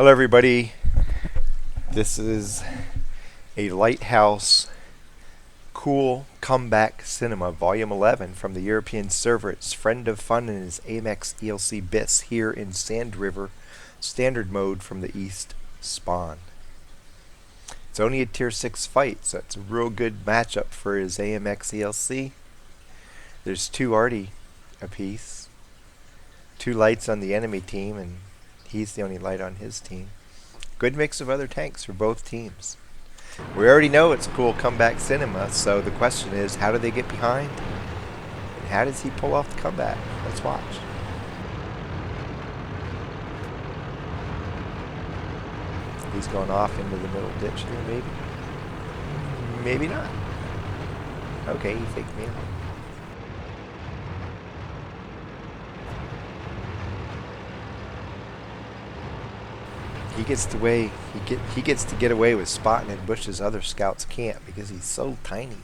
Hello everybody, this is a Lighthouse Cool Comeback Cinema Volume 11 from the European server. It's Friend of Fun and his AMX ELC BIS here in Sand River, standard mode from the East spawn. It's only a tier 6 fight, so it's a real good matchup for his AMX ELC. There's two arty apiece, two lights on the enemy team, and he's the only light on his team. Good mix of other tanks for both teams. We already know it's cool comeback cinema, so the question is, how do they get behind? And how does he pull off the comeback? Let's watch. He's going off into the middle ditch here, maybe. Maybe not. Okay, he faked me out. He gets to get away with spotting in bushes other scouts can't because he's so tiny.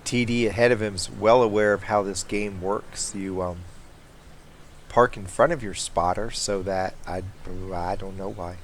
TD ahead of him is well aware of how this game works. You park in front of your spotter so that I don't know why.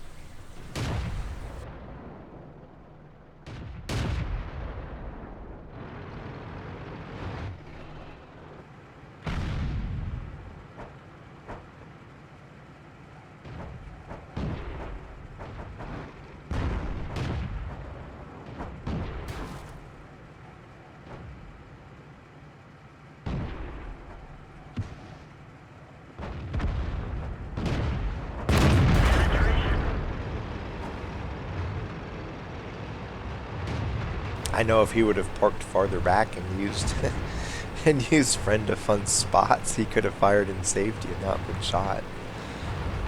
I know if he would have parked farther back and used Friend of Fun spots, he could have fired in safety and not been shot.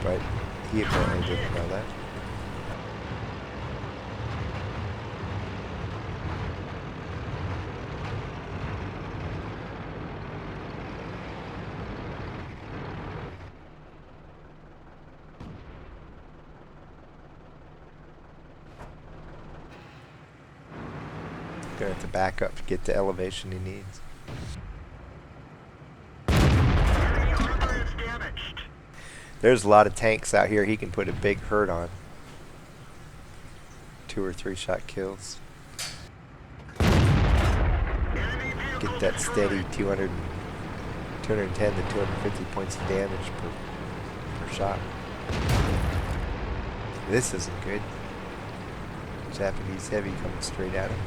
But he apparently didn't know that. Gonna have to back up to get the elevation he needs. There's a lot of tanks out here he can put a big hurt on. 2 or 3 shot kills. Get that steady 210 to 250 points of damage per shot. This isn't good. Japanese heavy coming straight at him.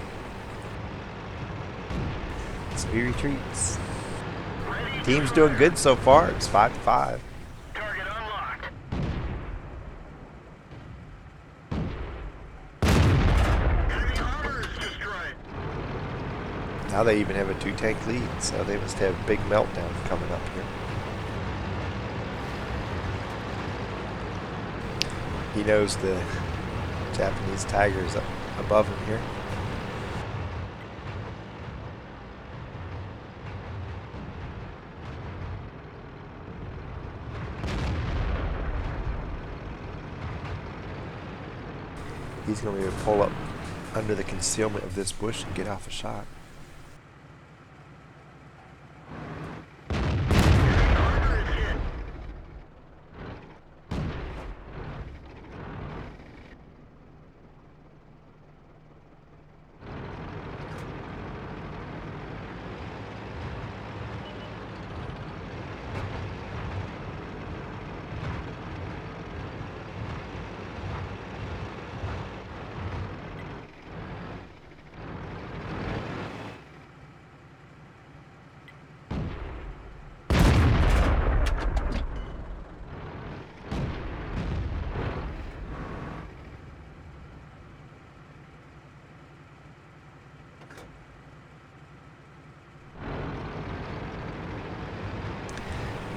So he retreats. Team's doing good so far. It's 5-5. Target unlocked. Enemy armor is destroyed. Now they even have a 2-tank lead, so they must have a big meltdown coming up here. He knows the Japanese tiger is up above him here. He's going to be able to pull up under the concealment of this bush and get off a shot.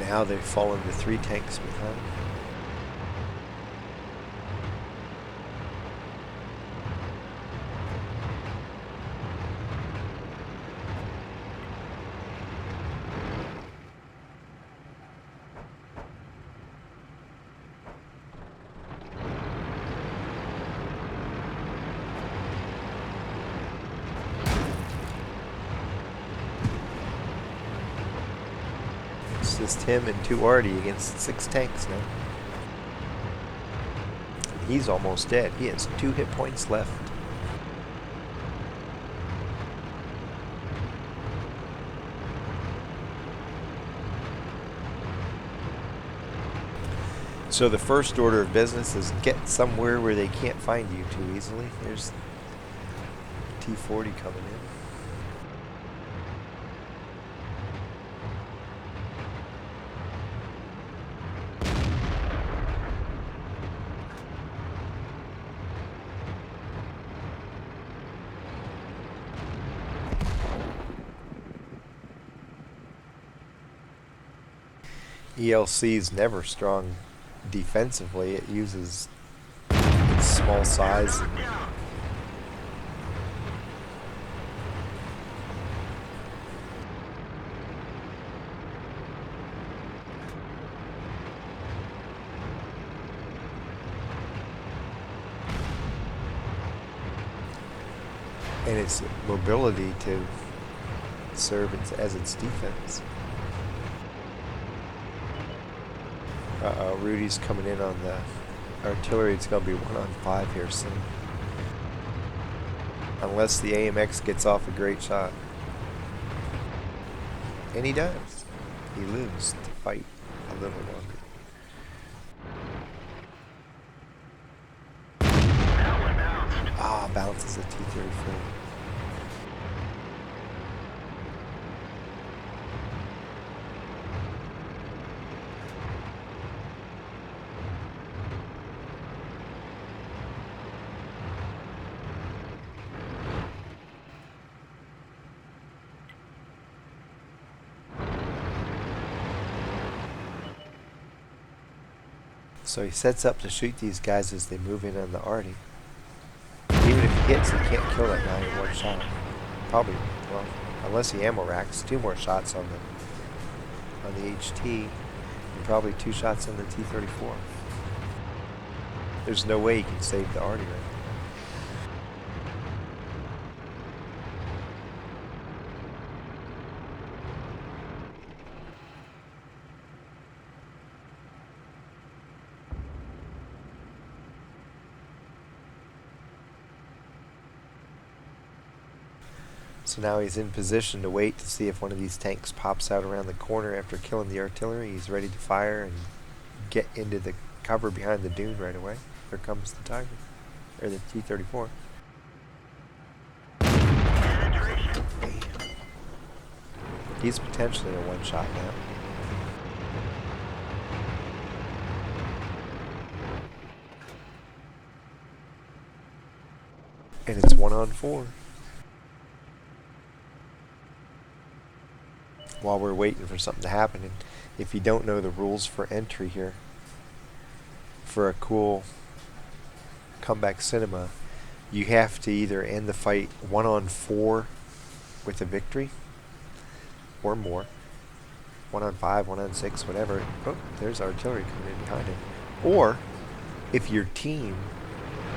Now they've fallen to 3 tanks behind. just him and 2 arty against 6 tanks now. He's almost dead. He has 2 hit points left. So the first order of business is get somewhere where they can't find you too easily. There's T-40 coming in. ELC is never strong defensively. It uses its small size and its mobility to serve as its defense. Uh-oh, Rudy's coming in on the artillery. It's going to be 1-on-5 here soon. Unless the AMX gets off a great shot. And he does. He lives to fight a little longer. Bounces a T-34. So he sets up to shoot these guys as they move in on the arty. Even if he hits, he can't kill that guy in 1 shot. Probably, well, unless he ammo racks, 2 more shots on the HT, and probably 2 shots on the T-34. There's no way he can save the arty right now. So now he's in position to wait to see if one of these tanks pops out around the corner after killing the artillery. He's ready to fire and get into the cover behind the dune right away. Here comes the Tiger, or the T-34. He's potentially a 1-shot now. And it's 1-on-4. While we're waiting for something to happen. And if you don't know the rules for entry here, for a cool comeback cinema, you have to either end the fight 1-on-4 with a victory, or more. 1-on-5, 1-on-6, whatever. Oh, there's artillery coming in behind it. Or, if your team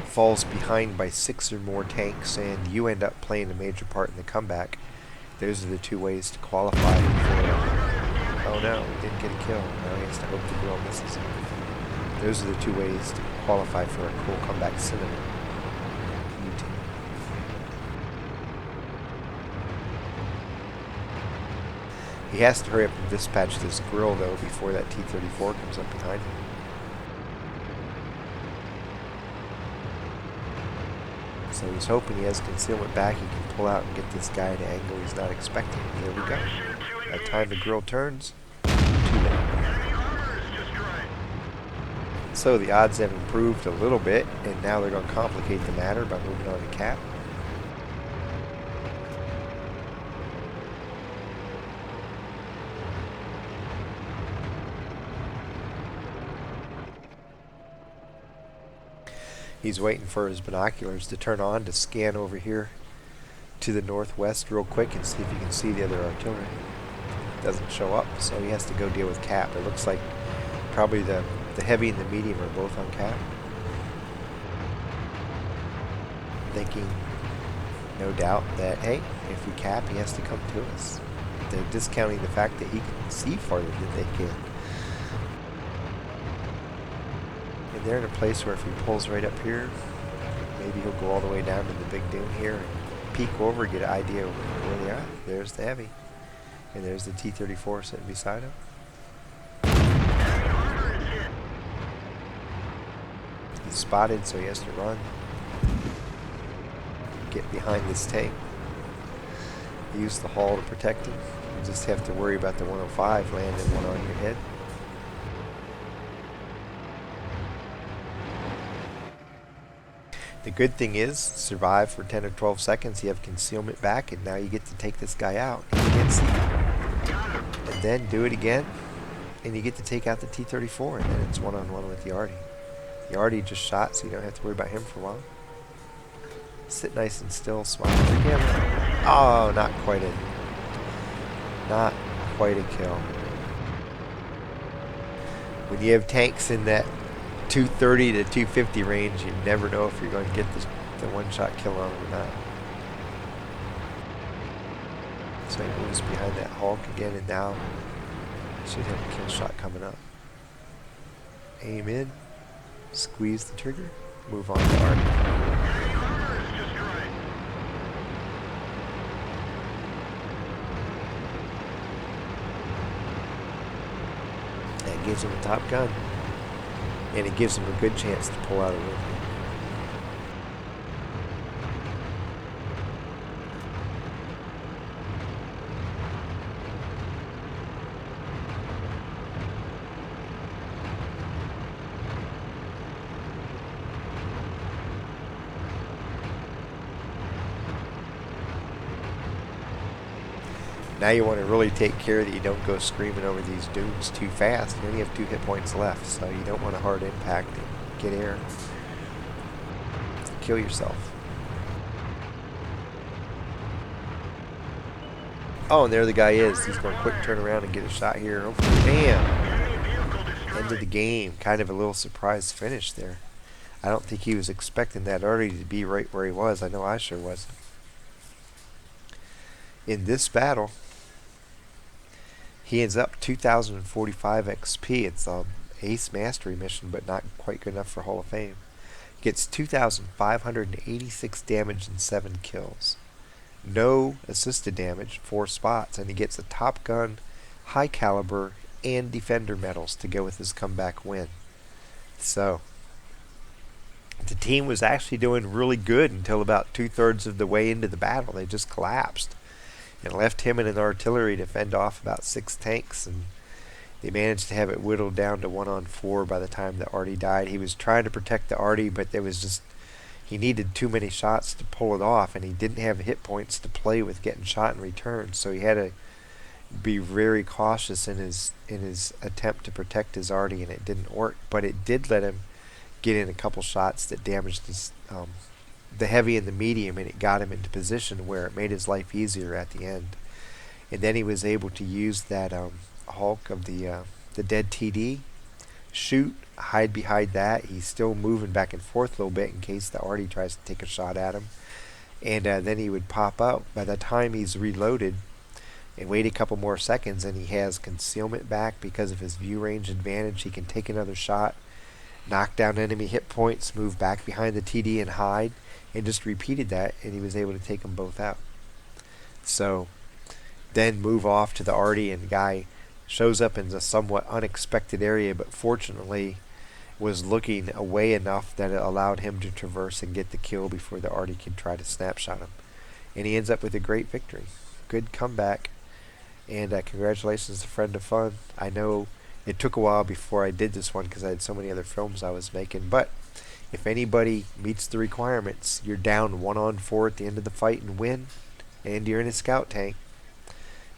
falls behind by 6 or more tanks and you end up playing a major part in the comeback, those are the 2 ways to qualify for... Oh no, he didn't get a kill. Now he has to hope the girl misses him. Those are the 2 ways to qualify for a cool comeback cinema. He has to hurry up and dispatch this grill though before that T-34 comes up behind him. So he's hoping he has concealment back. He can pull out and get this guy at an angle he's not expecting. There we go. By the time the grill turns, too late. So the odds have improved a little bit, and now they're going to complicate the matter by moving on to cap. He's waiting for his binoculars to turn on to scan over here to the northwest real quick and see if he can see the other artillery. Doesn't show up, so he has to go deal with cap. It looks like probably the heavy and the medium are both on cap. Thinking, no doubt, that, hey, if we cap, he has to come to us. they're discounting the fact that he can see farther than they can. And they're in a place where if he pulls right up here, maybe he'll go all the way down to the big dune here and peek over, get an idea of where they are. There's the heavy. And there's the T-34 sitting beside him. He's spotted, so he has to run. Get behind this tank. Use the hull to protect him. You just have to worry about the 105 landing one on your head. The good thing is, survive for 10 or 12 seconds, you have concealment back, and now you get to take this guy out. You can't see him. And then do it again, and you get to take out the T-34, and then it's one-on-one with the Artie. The Artie just shot, so you don't have to worry about him for a while. Sit nice and still, smile at the camera. Oh, not quite a kill. When you have tanks in that 230 to 250 range, you never know if you're going to get the one-shot kill on them or not. So he moves behind that Hulk again, and now should have a kill shot coming up. Aim in, squeeze the trigger, move on to Artie. That gives him a top gun. And it gives him a good chance to pull out a win. Now you want to really take care that you don't go screaming over these dunes too fast. You only have 2 hit points left, so you don't want a hard impact and get air. Kill yourself. Oh, and there the guy is. He's going to quick turn around and get a shot here. Hopefully, bam! End of the game. Kind of a little surprise finish there. I don't think he was expecting that Artie to be right where he was. I know I sure wasn't. In this battle, he ends up 2,045 XP. It's a Ace Mastery mission, but not quite good enough for Hall of Fame. Gets 2,586 damage and 7 kills. No assisted damage, 4 spots, and he gets a Top Gun, High Caliber, and Defender medals to go with his comeback win. So, the team was actually doing really good until about 2/3 of the way into the battle. They just collapsed. And left him and an artillery to fend off about 6 tanks, and they managed to have it whittled down to 1-on-4 by the time the Artie died. He was trying to protect the Artie, but there was just, he needed too many shots to pull it off, and he didn't have hit points to play with getting shot in return, so he had to be very cautious in his attempt to protect his Artie, and it didn't work. But it did let him get in a couple shots that damaged his the heavy and the medium, and it got him into position where it made his life easier at the end. And then he was able to use that Hulk of the dead TD, shoot, hide behind that. He's still moving back and forth a little bit in case the Artie tries to take a shot at him. And then he would pop out. By the time he's reloaded and wait a couple more seconds, and he has concealment back because of his view range advantage, he can take another shot, knock down enemy hit points, move back behind the TD and hide, and just repeated that, and he was able to take them both out. So then move off to the Artie, and the guy shows up in a somewhat unexpected area, but fortunately was looking away enough that it allowed him to traverse and get the kill before the Artie could try to snapshot him. And he ends up with a great victory. Good comeback, and congratulations to Friend of Fun. I know it took a while before I did this one because I had so many other films I was making, but if anybody meets the requirements, you're down 1-on-4 at the end of the fight and win, and you're in a scout tank.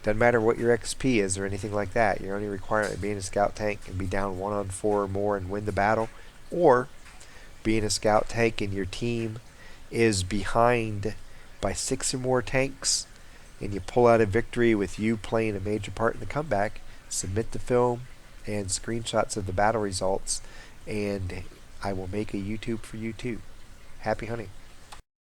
Doesn't matter what your XP is or anything like that. Your only requirement is be in a scout tank and be down 1-on-4 or more and win the battle, or be in a scout tank and your team is behind by 6 or more tanks, and you pull out a victory with you playing a major part in the comeback. Submit the film and screenshots of the battle results, and I will make a YouTube for you too. Happy hunting.